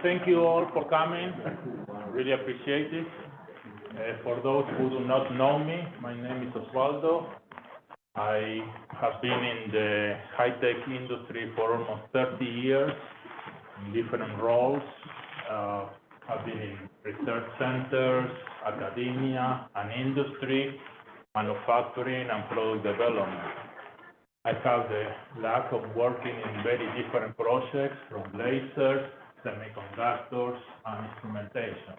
Thank you all for coming. Really appreciate it. For those who do not know me, my name is Osvaldo. I have been in the high-tech industry for almost 30 years in different roles. I've been in research centers, academia, and industry, manufacturing, and product development. I have the luck of working in very different projects, from lasers, semiconductors, and instrumentation.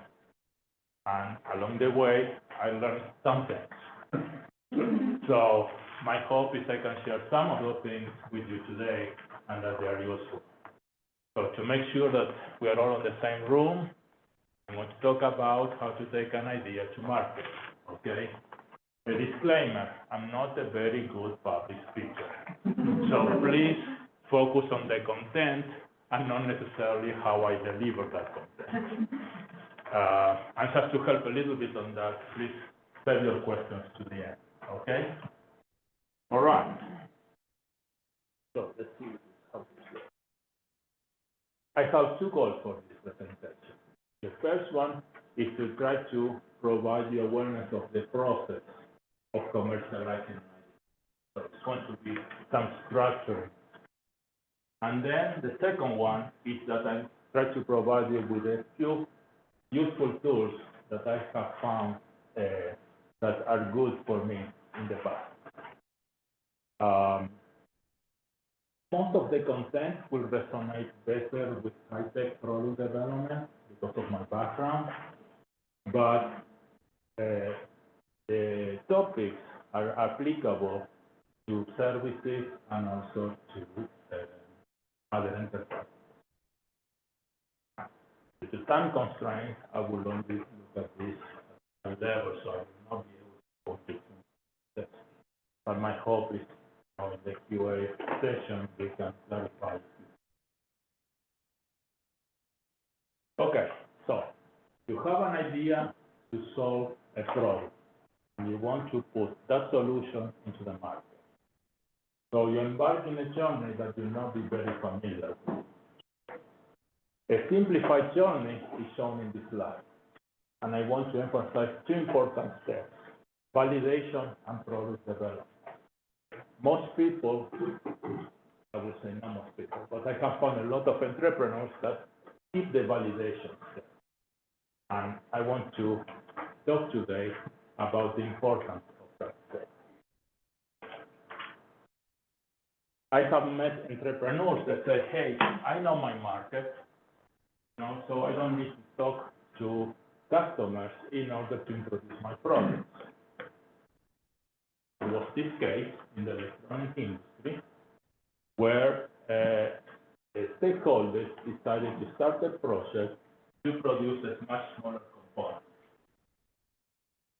And along the way, I learned some things. So my hope is I can share some of those things with you today and that they are useful. So to make sure that we are all in the same room, I'm going to talk about how to take an idea to market, okay? A disclaimer, I'm not a very good public speaker. So please focus on the content and not necessarily how I deliver that content. And just to help a little bit on that, please save your questions to the end, okay? All right. So let's see how this goes. I have two goals for this presentation. The first one is to try to provide the awareness of the process of commercializing. So it's going to be some structure. And then the second one is that I try to provide you with a few useful tools that I have found that are good for me in the past. Most of the content will resonate better with high-tech product development because of my background, but the topics are applicable to services and also to other enterprises. With the time constraint, I will only look at this level, so I will not be able to go to steps. But my hope is in the QA session we can clarify. Okay, so you have an idea to solve a problem, and you want to put that solution into the market. So you embark in a journey that will not be very familiar with. A simplified journey is shown in this slide, and I want to emphasize two important steps: validation and product development. Most people, I would say not most people, but I have found a lot of entrepreneurs that skip the validation step. And I want to talk today about the importance of that step. I have met entrepreneurs that say, hey, I know my market, so I don't need to talk to customers in order to introduce my products. It was this case in the electronic industry where stakeholders decided to start a project to produce a much smaller component.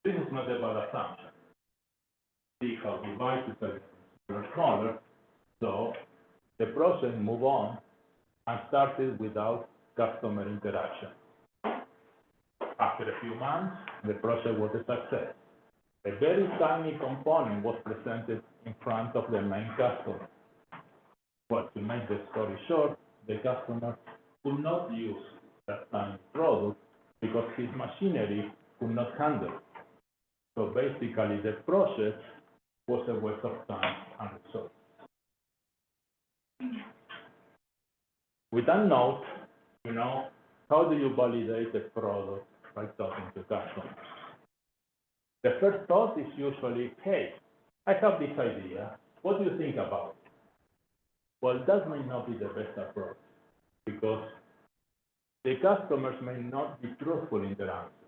This is not a bad assumption. See how devices are smaller, so the project moved on and started without customer interaction. After a few months, the project was a success. A very tiny component was presented in front of the main customer. But to make the story short, the customer could not use that tiny product because his machinery could not handle it. So basically, the project was a waste of time and resources. With that note, how do you validate a product by talking to customers? The first thought is usually, hey, I have this idea. What do you think about it? Well, that may not be the best approach because the customers may not be truthful in their answer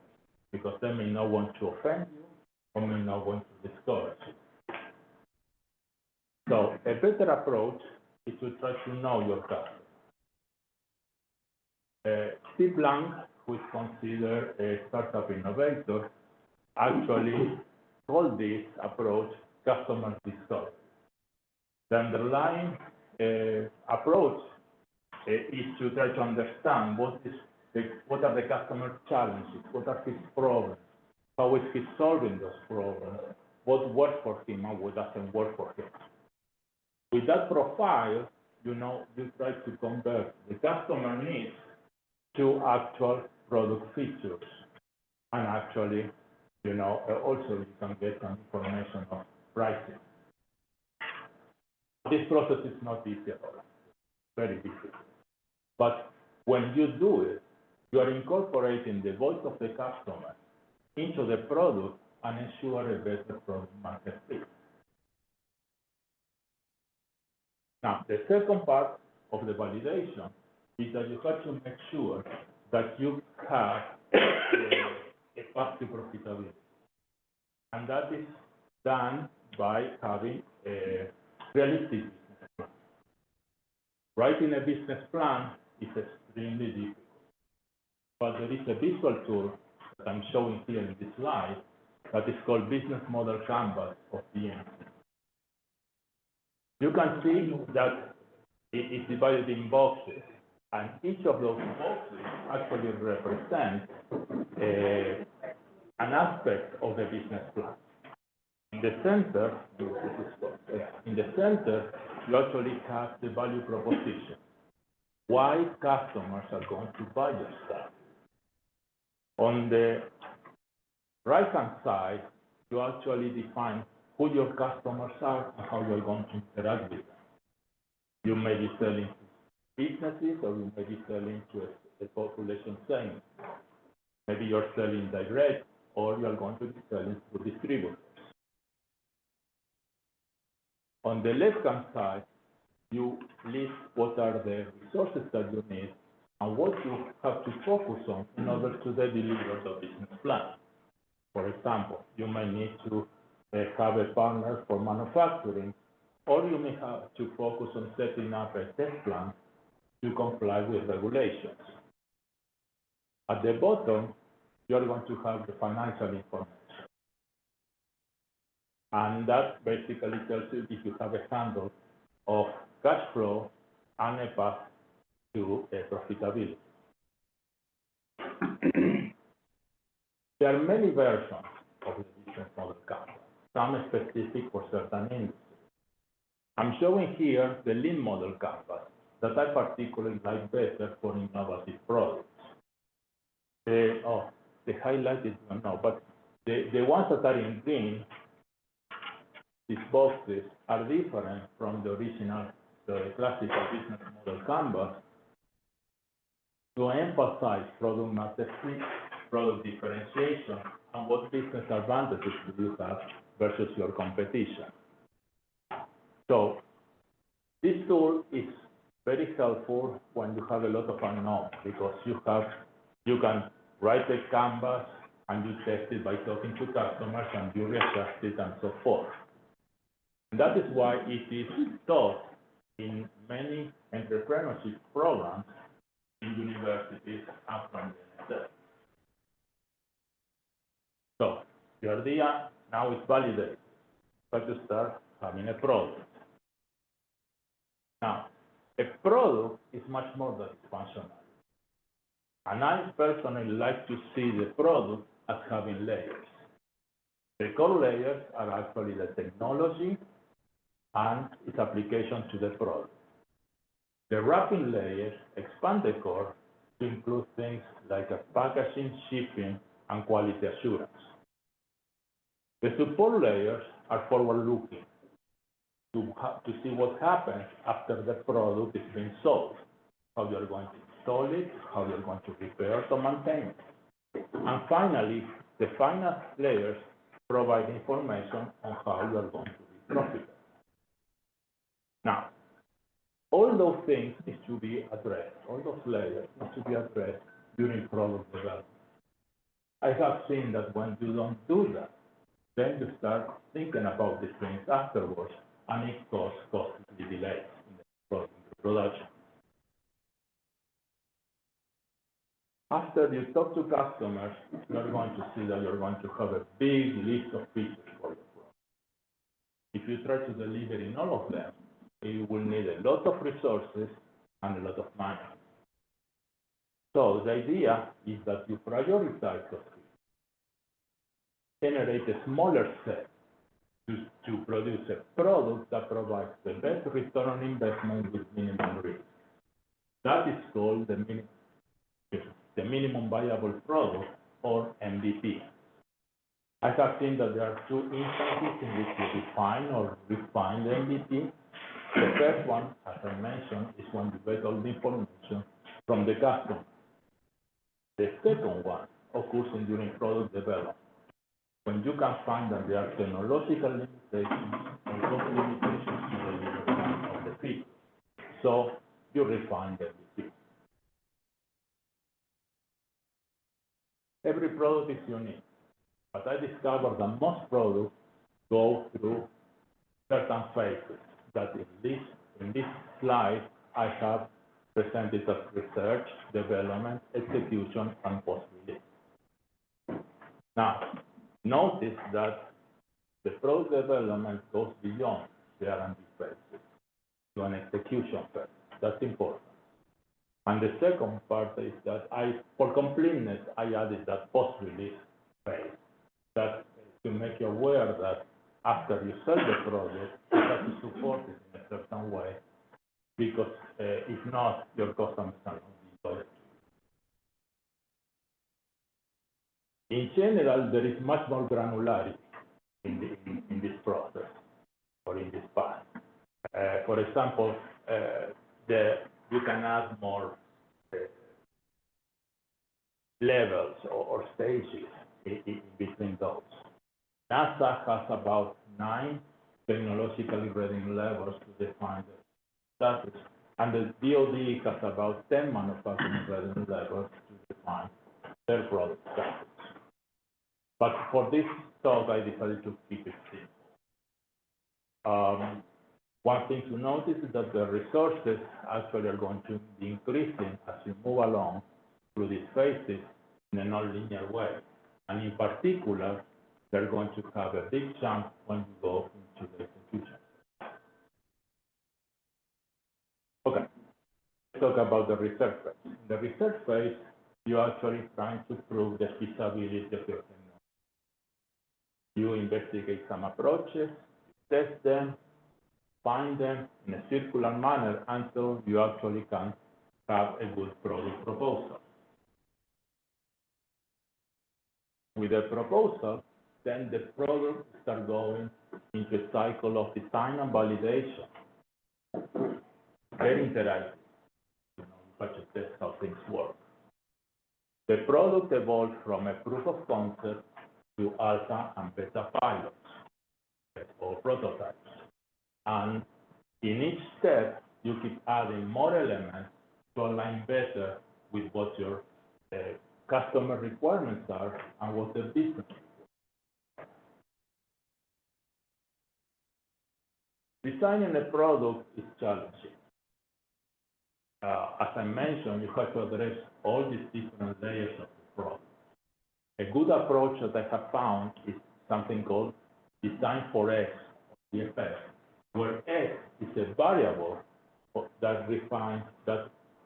because they may not want to offend you or may not want to discourage you. So a better approach is to try to know your customer. Steve Blank, who is considered a startup innovator, actually called this approach customer discovery. The underlying approach is to try to understand what are the customer challenges, what are his problems, how is he solving those problems, what works for him and what doesn't work for him. With that profile, you try to convert the customer needs to actual product features. And actually, also you can get some information of pricing. This process is not easy at all, very difficult. But when you do it, you are incorporating the voice of the customer into the product and ensure a better product market fit. Now, the second part of the validation is that you have to make sure that you have a path to profitability. And that is done by having a realistic business plan. Writing a business plan is extremely difficult. But there is a visual tool that I'm showing here in this slide that is called Business Model Canvas of BMC. You can see that it is divided in boxes, and each of those boxes actually represents an aspect of the business plan. In the center, you actually have the value proposition. Why customers are going to buy your stuff. On the right-hand side, you actually define who your customers are and how you're going to interact with them. You may be selling to businesses, or you may be selling to a population segment. Maybe you're selling direct, or you're going to be selling to distributors. On the left-hand side, you list what are the resources that you need and what you have to focus on in order to deliver the business plan. For example, you may need to have a partner for manufacturing, or you may have to focus on setting up a test plan to comply with regulations. At the bottom, you're going to have the financial information. And that basically tells you if you have a handle of cash flow and a path to profitability. There are many versions of the business model canvas, some specific for certain industries. I'm showing here the lean model canvas that I particularly like better for innovative products. The highlighted one now, but the ones that are in green, these boxes, are different from the original, the classical business model canvas, to emphasize product market fit, product differentiation, and what business advantages do you have versus your competition. So this tool is very helpful when you have a lot of unknowns, because you can write a canvas and you test it by talking to customers and you readjust it and so forth. And that is why it is taught in many entrepreneurship programs in universities and from the NSF. So the idea now is validated, but you start having a product. Now, a product is much more than its functionality. And I personally like to see the product as having layers. The core layers are actually the technology and its application to the product. The wrapping layers expand the core to include things like packaging, shipping, and quality assurance. The support layers are forward-looking to see what happens after the product is being sold, how you're going to install it, how you're going to repair or maintain it. And finally, the final layers provide information on how you're going to be profitable. Now, all those things need to be addressed, all those layers need to be addressed during product development. I have seen that when you don't do that, then you start thinking about these things afterwards, and it causes costly delays in the production. After you talk to customers, you're going to see that you're going to have a big list of features for your product. If you try to deliver in all of them, you will need a lot of resources and a lot of money. So the idea is that you prioritize those features, generate a smaller set, to produce a product that provides the best return on investment with minimum risk. That is called the minimum viable product, or MVP. I have seen that there are two instances in which you define or refine the MVP. The first one, as I mentioned, is when you get all the information from the customer. The second one occurs during product development, when you can find that there are technological limitations or cost limitations to the delivery of the feature. So you refine the MVP. Every product is unique, but I discovered that most products go through certain phases that in this slide I have presented as research, development, execution, and post-release. Now, notice that the product development goes beyond the R&D phase to an execution phase. That's important. And the second part is that for completeness, I added that post-release phase, that to make you aware that after you sell the product, you have to support it in a certain way, because if not, your customers are not be loyal. In general, there is much more granularity in this process or in this path. For example, you can add more levels or stages in between those. NASA has about 9 technologically ready levels to define the status, and the DoD has about 10 manufacturing ready levels to define their product status. But for this talk, I decided to keep it simple. One thing to notice is that the resources actually are going to be increasing as you move along through these phases in a non-linear way. And in particular, they're going to have a big jump when you go into the execution. Okay, let's talk about the research phase. In the research phase, you're actually trying to prove the feasibility of your technology. You investigate some approaches, test them, find them in a circular manner until you actually can have a good product proposal. With a proposal, then the product starts going into a cycle of design and validation. Very interactive. You have to test how things work. The product evolved from a proof of concept to alpha and beta pilots or prototypes. And in each step, you keep adding more elements to align better with what your customer requirements are and what the business is. Designing a product is challenging. As I mentioned, you have to address all these different layers of the product. A good approach that I have found is something called design for X, or DFX, where X is a variable that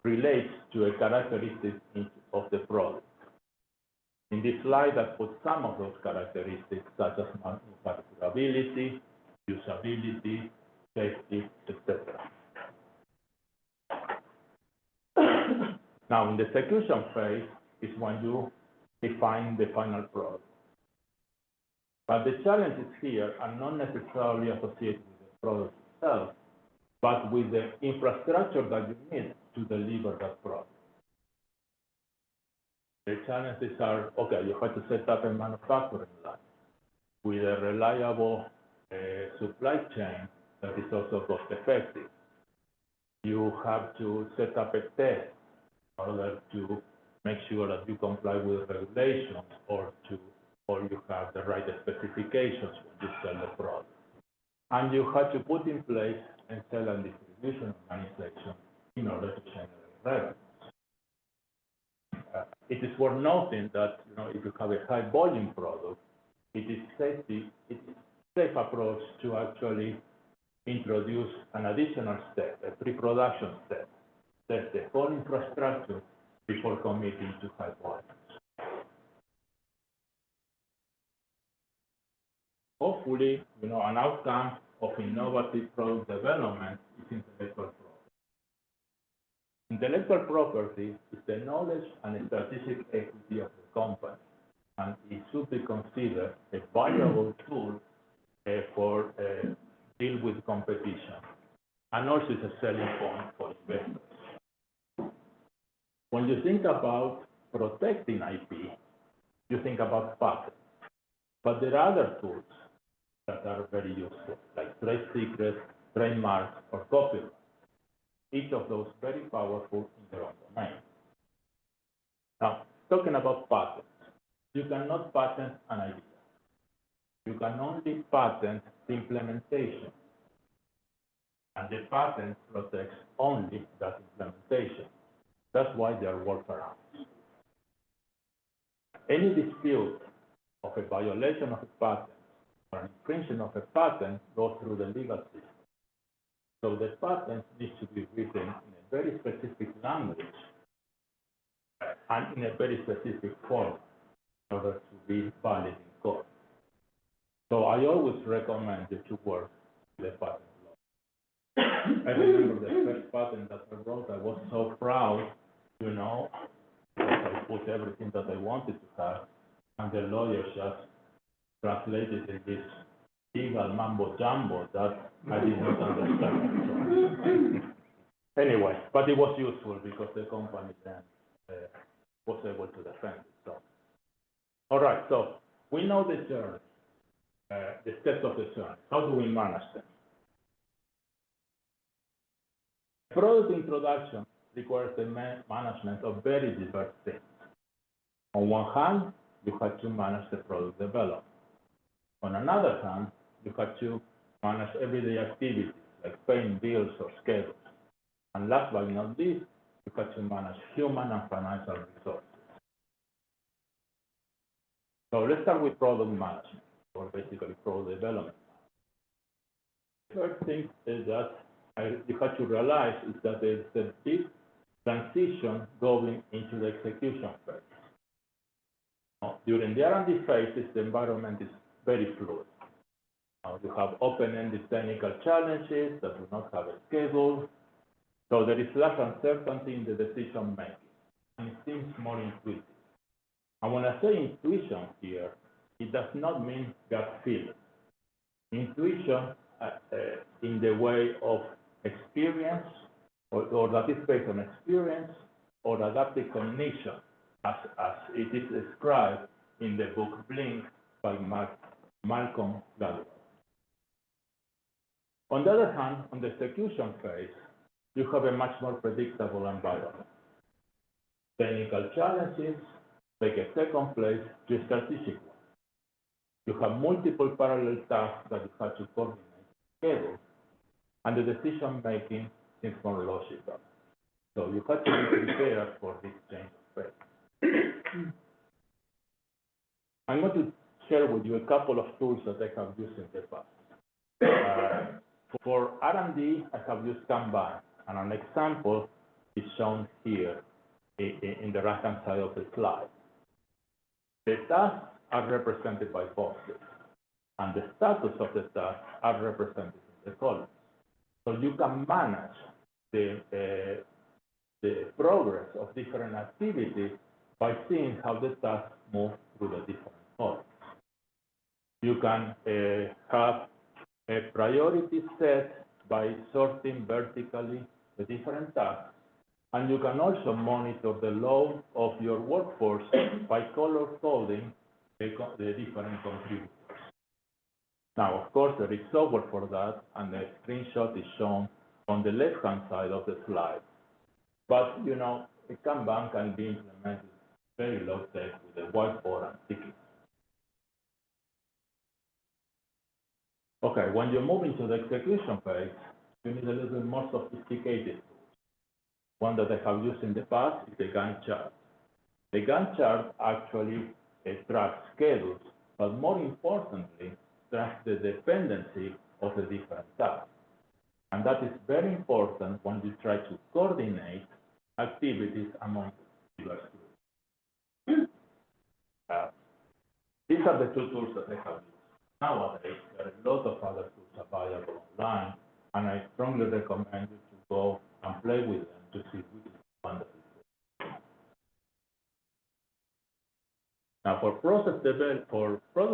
relates to a characteristic of the product. In this slide, I put some of those characteristics, such as manufacturability, usability, safety, etc. Now, in the execution phase is when you define the final product. But the challenges here are not necessarily associated with the product itself, but with the infrastructure that you need to deliver that product. The challenges are, okay, you have to set up a manufacturing line with a reliable supply chain that is also cost effective. You have to set up a test in order to make sure that you comply with regulations or you have the right specifications when you sell the product. And you have to put in place a sale and distribution organization in order to generate revenue. It is worth noting that if you have a high volume product, it is safe approach to actually introduce an additional step, a pre-production step, test the whole infrastructure before committing to high volumes. hopefully, an outcome of innovative product development is intellectual property. Intellectual property is the knowledge and strategic equity of the company, and it should be considered a valuable tool for deal with competition, and also is a selling point for investors. When you think about protecting IP, you think about patents, but there are other tools that are very useful, like trade secrets, trademarks, or copyright. Each of those very powerful in their own domain. Now, talking about patents, you cannot patent an idea. You can only patent the implementation. And the patent protects only that implementation. That's why there are workarounds. Any dispute of a violation of a patent or an infringement of a patent goes through the legal system. So the patent needs to be written in a very specific language and in a very specific form in order to be valid in court. So I always recommend you to work with the patent law. I remember the first patent that I wrote, I was so proud, because I put everything that I wanted to have, and the lawyer just translated in this legal mambo jumbo that I did not understand. Anyway, but it was useful because the company then was able to defend it. So, all right, so we know the journey, the steps of the journey. How do we manage them? Product introduction requires the management of very diverse things. On one hand, you have to manage the product development. On another hand, you have to manage everyday activities like paying bills or schedules. And last but not least, you have to manage human and financial resources. So let's start with product management, or basically product development. The first thing is that you have to realize is that there's a big transition going into the execution phase. Now, during the R&D phases, the environment is very fluid. You have open-ended technical challenges that do not have a schedule, so there is less uncertainty in the decision making, and it seems more intuitive. And when I say intuition here, it does not mean gut feeling. Intuition in the way of experience, or that is based on experience, or adaptive cognition, as it is described in the book Blink by Malcolm Gladwell. On the other hand, on the execution phase, you have a much more predictable environment. Technical challenges take a second place to a strategic one. You have multiple parallel tasks that you have to coordinate together, and the decision making is more logical. So you have to be prepared for this change of phase. I'm going to share with you a couple of tools that I have used in the past. For R&D, I have used Kanban, and an example is shown here in the right-hand side of the slide. The tasks are represented by boxes, and the status of the tasks are represented in the columns. So you can manage the progress of different activities by seeing how the tasks move through the different columns. You can have a priority set by sorting vertically the different tasks, and you can also monitor the load of your workforce by color coding the different contributors. Now, of course, there is software for that, and the screenshot is shown on the left-hand side of the slide. But, a Kanban can be implemented very low-tech with a whiteboard and sticky. Okay, when you move into the execution phase, you need a little bit more sophisticated tools. One that I have used in the past is the Gantt chart. The Gantt chart actually tracks schedules, but more importantly, tracks the dependency of the different tasks. And that is very important when you try to coordinate activities among diverse groups. These are the two tools that I have used. Nowadays, there are a lot of other tools available online, and I strongly recommend you to go and play with them to see which is one that is good. Now, for product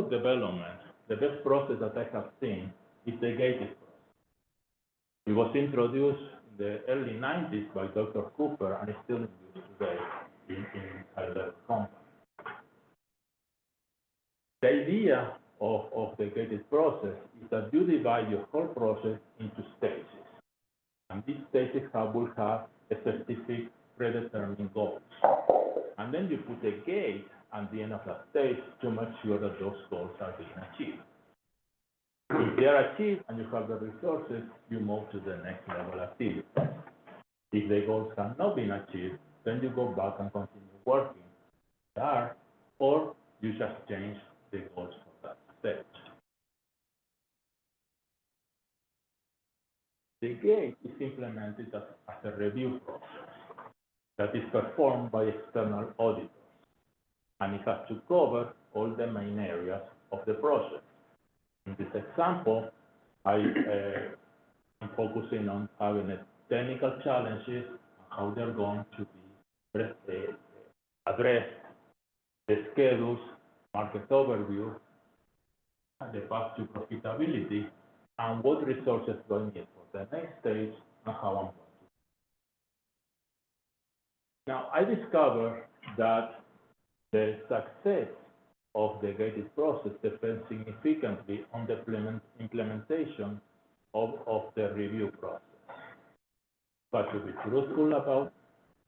development, the best process that I have seen is the gated process. It was introduced in the early 90s by Dr. Cooper and is still in use today in high-level companies. The idea of the gated process is that you divide your whole process into stages. And these stages will have a specific predetermined goals. And then you put a gate at the end of that stage to make sure that those goals are being achieved. If they are achieved and you have the resources, you move to the next level activity. If the goals have not been achieved, then you go back and continue working there, or you just change the goals for that stage. The gate is implemented as a review process that is performed by external auditors, and it has to cover all the main areas of the process. In this example, I am focusing on having technical challenges, how they're going to be addressed, the schedules, market overview, and the path to profitability, and what resources do I need for the next stage, and how I'm going to. Now, I discovered that the success of the gated process depends significantly on the implementation of the review process. But to be truthful about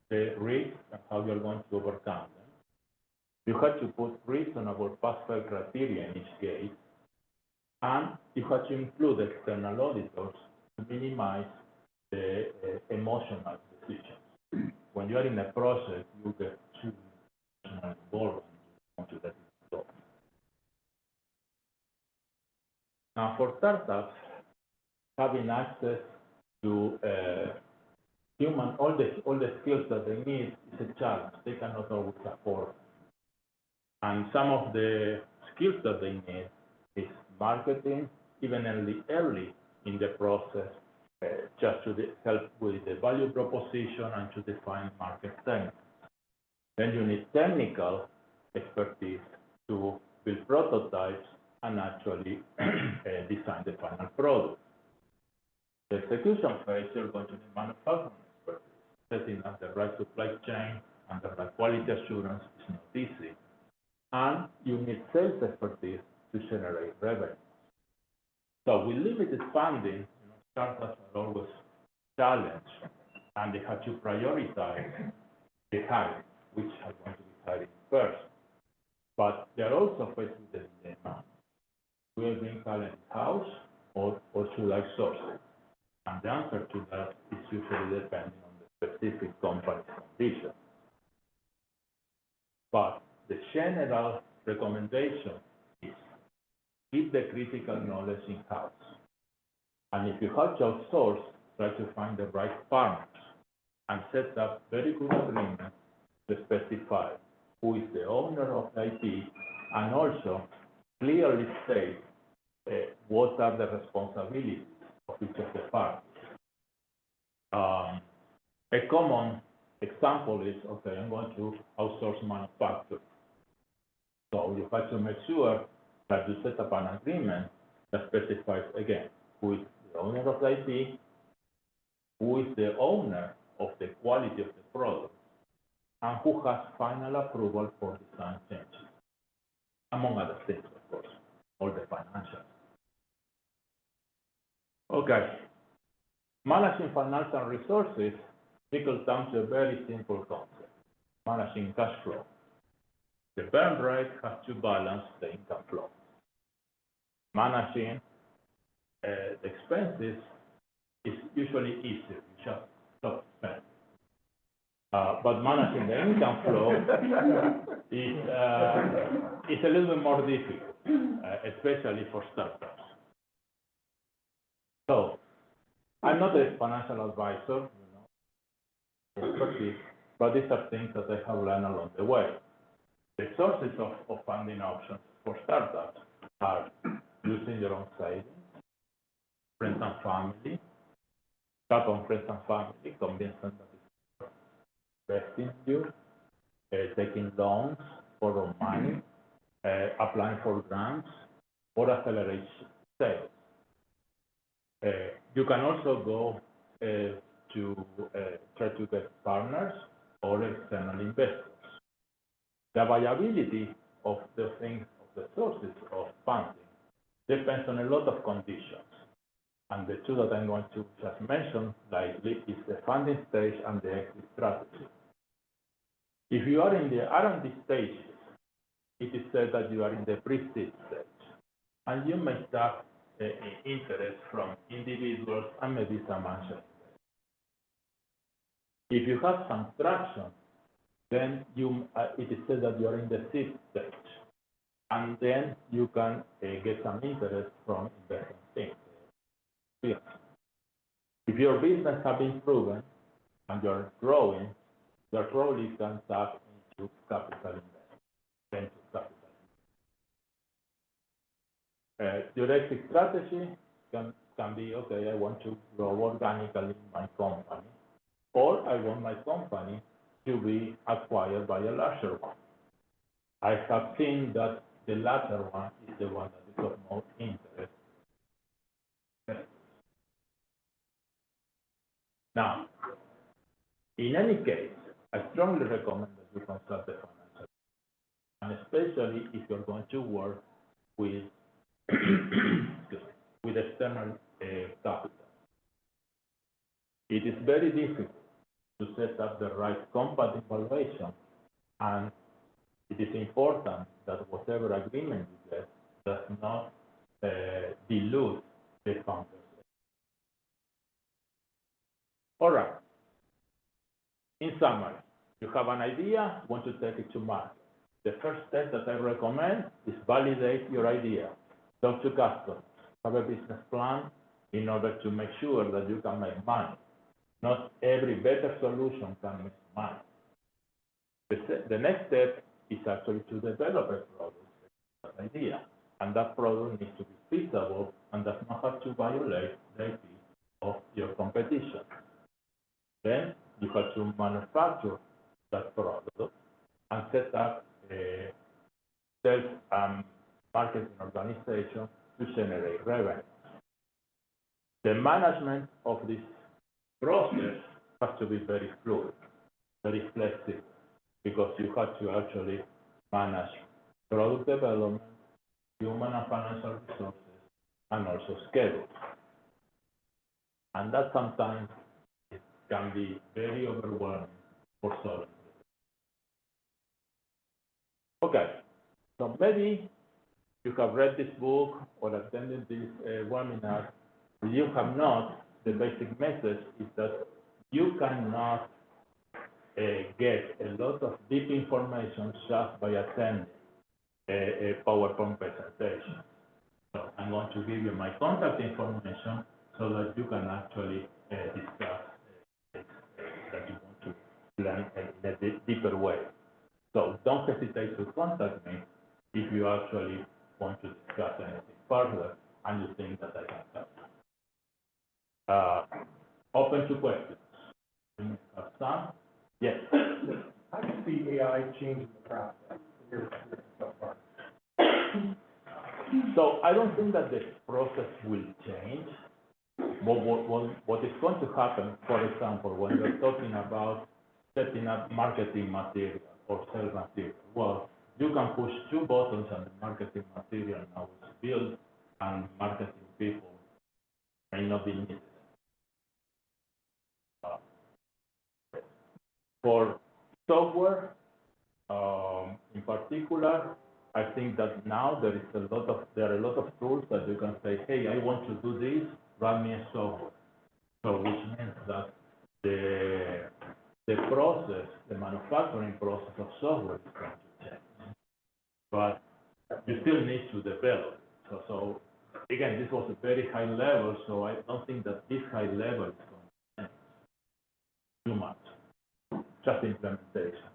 the risks and how you're going to overcome them, you have to put reasonable pass-fail criteria in each gate, and you have to include external auditors to minimize the emotional decisions. When you are in a process, you get too emotionally involved and you want to let it go. Now, for startups, having access to all the skills that they need is a challenge. They cannot always afford. And some of the skills that they need is marketing, even early in the process, just to help with the value proposition and to define market segments. Then you need technical expertise to build prototypes and actually design the final product. The execution phase, you're going to need manufacturing expertise. Setting up the right supply chain and the right quality assurance is not easy. And you need sales expertise to generate revenue. So with limited funding, startups are always challenged, and they have to prioritize the hiring, which are going to be hiring first. But they're also faced with the dilemma: will I bring talent in-house, or should I source it? And the answer to that is usually depending on the specific company's condition. But the general recommendation is keep the critical knowledge in-house. And if you have to outsource, try to find the right partners and set up very good agreements to specify who is the owner of the IP, and also clearly state what are the responsibilities of each of the parties. A common example is, okay, I'm going to outsource manufacturing. So you have to make sure that you set up an agreement that specifies, again, who is the owner of the IP, who is the owner of the quality of the product, and who has final approval for design changes, among other things, of course, all the financials. Okay, managing financial resources trickles down to a very simple concept: managing cash flow. The burn rate has to balance the income flow. Managing the expenses is usually easier, you just stop spending. But managing the income flow is a little bit more difficult, especially for startups. So, I'm not a financial advisor, expertise, but these are things that I have learned along the way. The sources of funding options for startups are using your own savings, friends and family, tap on friends and family, convince them that it's investing in you, taking loans, borrow money, applying for grants, or accelerate sales. You can also go to try to get partners or external investors. The viability of the things, of the sources of funding, depends on a lot of conditions. And the two that I'm going to just mention lightly is the funding stage and the exit strategy. If you are in the R&D stages, it is said that you are in the pre-seed stage, and you may have interest from individuals and maybe some angels. If you have some traction, then it is said that you are in the seed stage, and then you can get some interest from investment things. If your business has been proven and you're growing, you probably can tap into capital investment, venture capital. Your exit strategy can be, okay, I want to grow organically in my company, or I want my company to be acquired by a larger one. I have seen that the latter one is the one that is of most interest. Now, in any case, I strongly recommend that you consult the financial, and especially if you're going to work with with external capital. It is very difficult to set up the right company valuation, and it is important that whatever agreement you get does not dilute the founders. All right. In summary, you have an idea, want to take it to market. The first step that I recommend is validate your idea. Talk to customers, have a business plan in order to make sure that you can make money. Not every better solution can make money. The next step is actually to develop a product, an idea, and that product needs to be feasible and does not have to violate the IP of your competition. Then you have to manufacture that product and set up a sales and marketing organization to generate revenue. The management of this process has to be very fluid, very flexible, because you have to actually manage product development, human and financial resources, and also schedules. And that sometimes it can be very overwhelming for some. Okay, so maybe you have read this book or attended this webinar. If you have not, the basic message is that you cannot get a lot of deep information just by attending a PowerPoint presentation. So I'm going to give you my contact information so that you can actually discuss that you want to learn in a deeper way. So don't hesitate to contact me if you actually want to discuss anything further and you think that I can help. Open to questions. Sam? Yes. How do you see AI changing the process so far? So I don't think that the process will change. But what is going to happen, for example, when you're talking about setting up marketing material or sales material, well, you can push two buttons and the marketing material now is built and marketing people may not be needed. For software, in particular, I think that now there are a lot of tools that you can say, hey, I want to do this, run me a software. So which means that the process, the manufacturing process of software is going to change. But you still need to develop. So again, this was a very high level, so I don't think that this high level is going to change too much. Just implementation.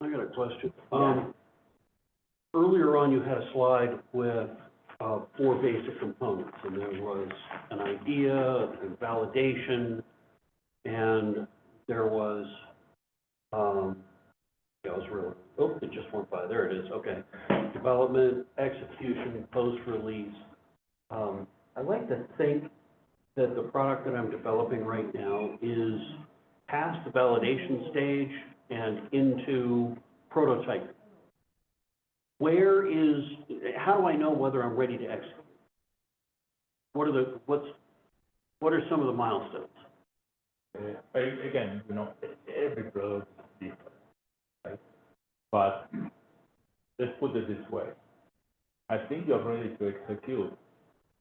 I got a question. earlier on, you had a slide with, 4 basic components, and there was an idea, and validation, and there was, that was really, oh, it just went by, there it is, okay. Development, execution, post-release. I like to think that the product that I'm developing right now is past the validation stage and into prototyping. How do I know whether I'm ready to execute? What are some of the milestones? Again, every product is different, right? But let's put it this way. I think you're ready to execute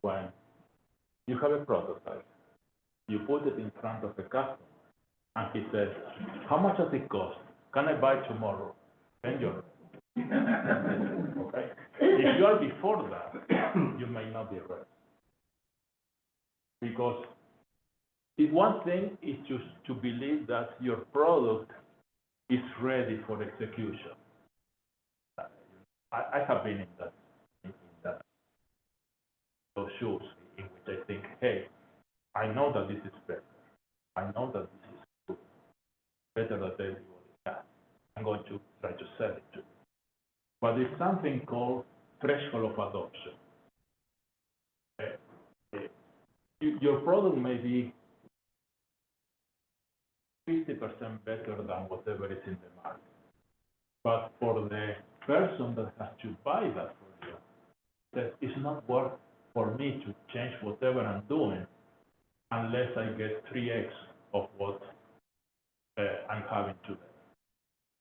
when you have a prototype, you put it in front of the customer, and he says, how much does it cost? Can I buy tomorrow? Then you're ready. Okay? If you are before that, you may not be ready. Because if one thing is just to believe that your product is ready for execution. I have been in those shoes in which I think, hey, I know that this is better. I know that this is good. Better than everybody has. I'm going to try to sell it to you. But there's something called threshold of adoption. Your product may be 50% better than whatever is in the market. But for the person that has to buy that for you, that it's not worth for me to change whatever I'm doing unless I get 3x of what I'm having today.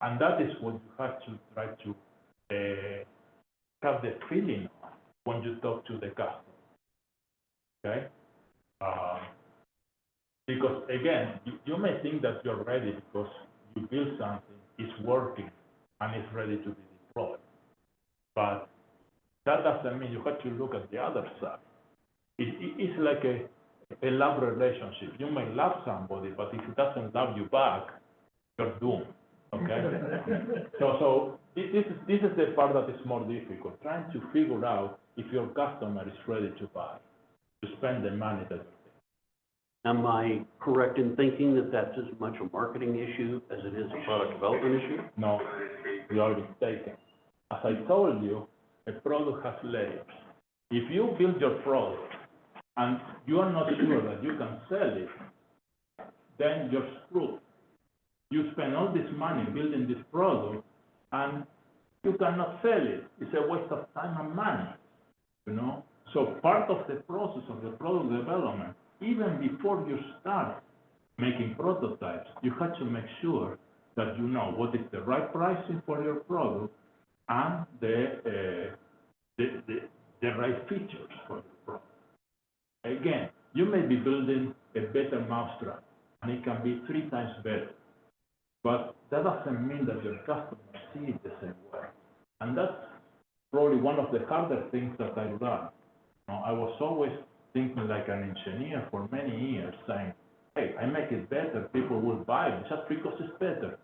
And that is what you have to try to have the feeling of when you talk to the customer, okay? Because again, you may think that you're ready because you build something, it's working, and it's ready to be deployed. But that doesn't mean you have to look at the other side. It's like a love relationship. You may love somebody, but if it doesn't love you back, you're doomed. Okay? So this is the part that is more difficult, trying to figure out if your customer is ready to buy, to spend the money that you think. Am I correct in thinking that that's as much a marketing issue as it is a product development issue? No, you are mistaken. As I told you, a product has layers. If you build your product and you are not sure that you can sell it, then you're screwed. You spend all this money building this product and you cannot sell it. It's a waste of time and money, So part of the process of the product development, even before you start making prototypes, you have to make sure that you know what is the right pricing for your product and the right features for your product. Again, you may be building a better mousetrap, and it can be 3 times better. But that doesn't mean that your customers see it the same way. And that's probably one of the harder things that I learned. I was always thinking like an engineer for many years, saying, hey, I make it better, people will buy it just because it's better.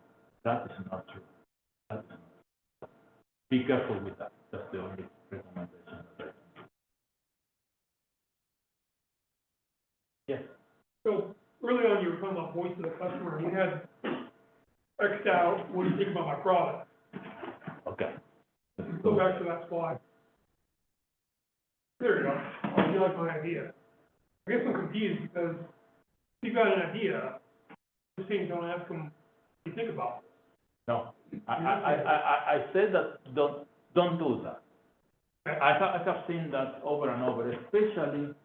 That is not true. That is not true. Be careful with that. That's the only recommendation that I can do. Yes? So early on, you were talking about voice of the customer, and you had X'd out, what do you think about my product? Okay. Go back to that slide. There you go. Oh, you like my idea. I guess I'm confused because if you've got an idea, the thing don't ask them what you think about it. No, I said that don't do that. I have seen that over and over, especially,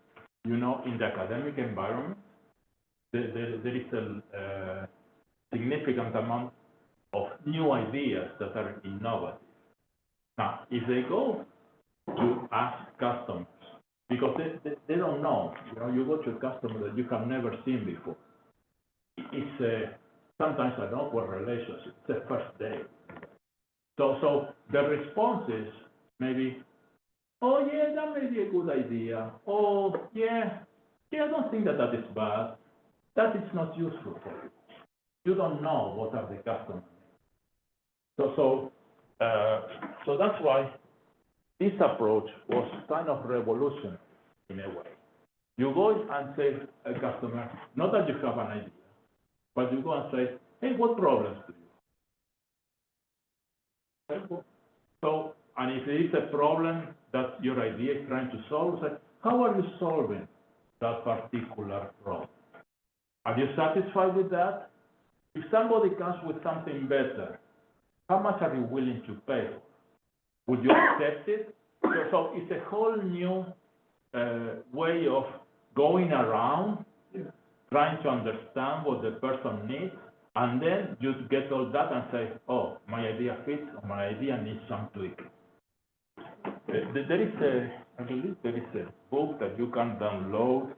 in the academic environment. There is a significant amount of new ideas that are innovative. Now, if they go to ask customers, because they don't know, you go to a customer that you have never seen before. It's sometimes an awkward relationship. It's a first date. So the response is maybe, oh yeah, that may be a good idea. Oh yeah, I don't think that is bad. That is not useful for you. You don't know what are the customer needs. So that's why this approach was kind of revolutionary in a way. You go and say a customer, not that you have an idea, but you go and say, hey, what problems do you have? So, and if there is a problem that your idea is trying to solve, say, how are you solving that particular problem? Are you satisfied with that? If somebody comes with something better, how much are you willing to pay for? Would you accept it? So it's a whole new way of going around, trying to understand what the person needs, and then you get all that and say, oh, my idea fits, or my idea needs some tweaking. There is I believe there is a book that you can download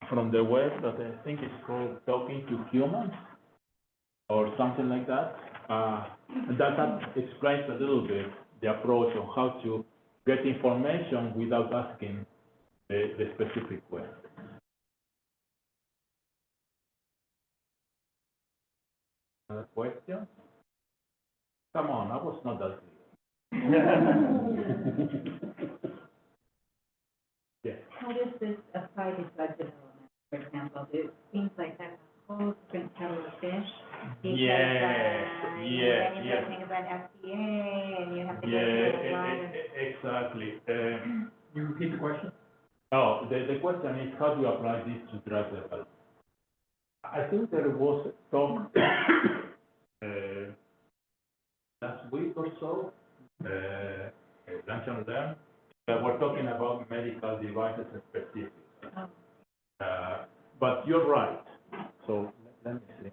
from the web that I think is called Talking to Humans, or something like that. That explains a little bit the approach on how to get information without asking the specific question. Another question? Come on, I was not that clear. Yes. How does this apply to drug development, for example? It seems like that's a whole different kettle of fish. Because, Yes, then yes, you're yes. talking about FDA, and you have to go Yeah, through a lot of... exactly. You repeat the question? No, the question is, how do you apply this to drug development? I think there was a talk last week or so, lunch and learn, we're talking about medical devices specifically. Oh. But you're right. So let me see.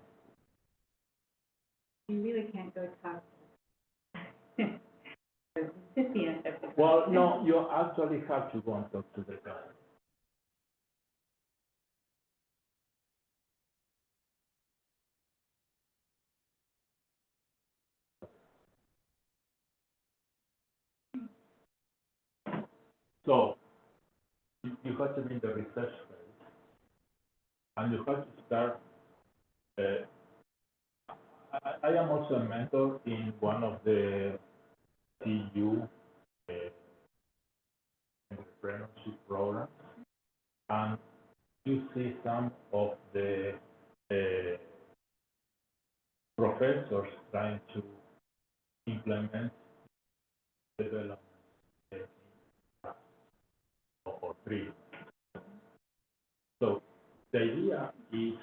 You really can't go talk to the recipient of the... Well, no, you actually have to go and talk to the customer. So you have to be in the research phase, and you have to start. I am also a mentor in one of the TU entrepreneurship programs, and you see some of the professors trying to implement development or three. So the idea is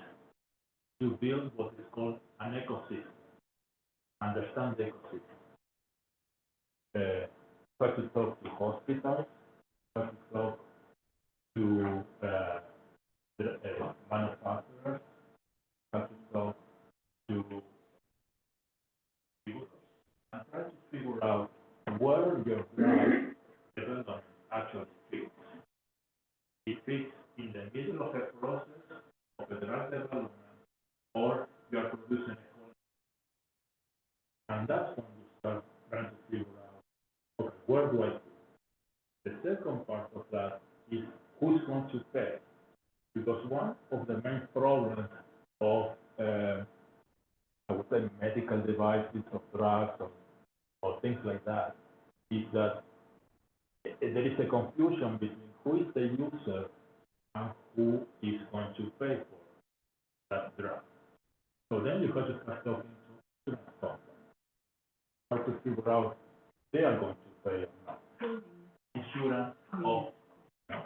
to build what is called an ecosystem, understand the ecosystem. Try to talk to hospitals, try to talk to manufacturers, try to talk to users, and try to figure out where your drug development actually fits. It fits in the middle of a process of a drug development, or you are producing a whole. And that's when you start trying to figure out, okay, where do I fit? The second part of that is who's going to pay. Because one of the main problems of, I would say, medical devices or drugs or things like that is that there is a confusion between who is the user and who is going to pay for that drug. So then you have to start talking to insurance companies, how to figure out they are going to pay or not. Insurance of, you know.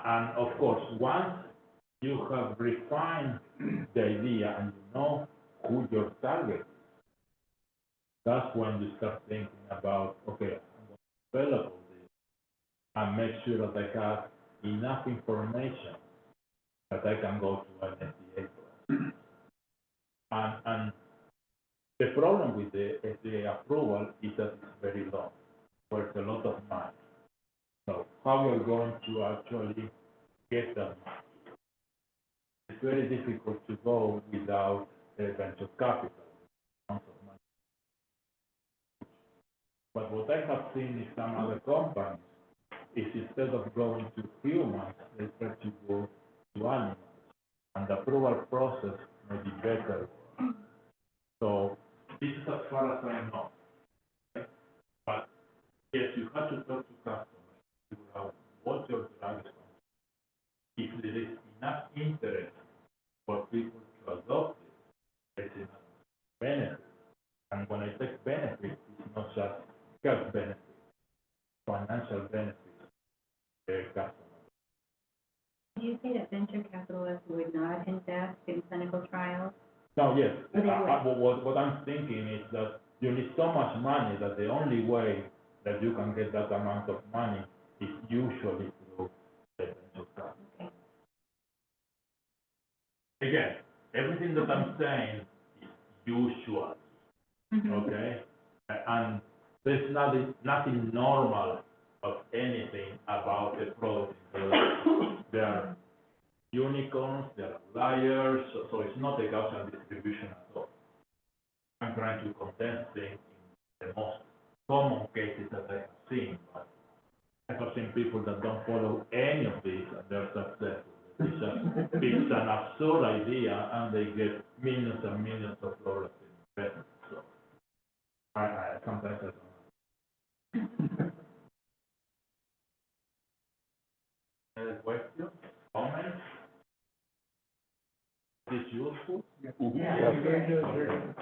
And of course, once you have refined the idea and you know who your target is, that's when you start thinking about, okay, I'm going to develop this and make sure that I have enough information that I can go to an FDA process. And the problem with the FDA approval is that it's very long, where it's a lot of money. So how you're going to actually get that money? It's very difficult to go without venture capital, amounts of money. But what I have seen in some other companies is instead of going to humans, they try to go to animals. And the approval process may be better. So this is as far as I know. Yes, you have to talk to customers, figure out what your drug is. If there is enough interest for people to adopt it, there's enough benefit. And when I say benefit, it's not just health benefit, financial benefit to the customer. Did you say that venture capitalists would not invest in clinical trials? No, yes, But they would. what I'm thinking is that you need so much money that the only way that you can get that amount of money is usually through the venture capital. Okay. Again, everything that I'm saying is usual, okay? And there's nothing normal of anything about the product. There are unicorns, there are liars, so it's not a Gaussian distribution at all. I'm trying to condense things in the most common cases that I have seen, but I have seen people that don't follow any of these and they're successful. It's an absurd idea and they get millions and millions of dollars in investment. So I sometimes I don't know. Any questions, comments? Is this useful? Yeah. Very good, very good.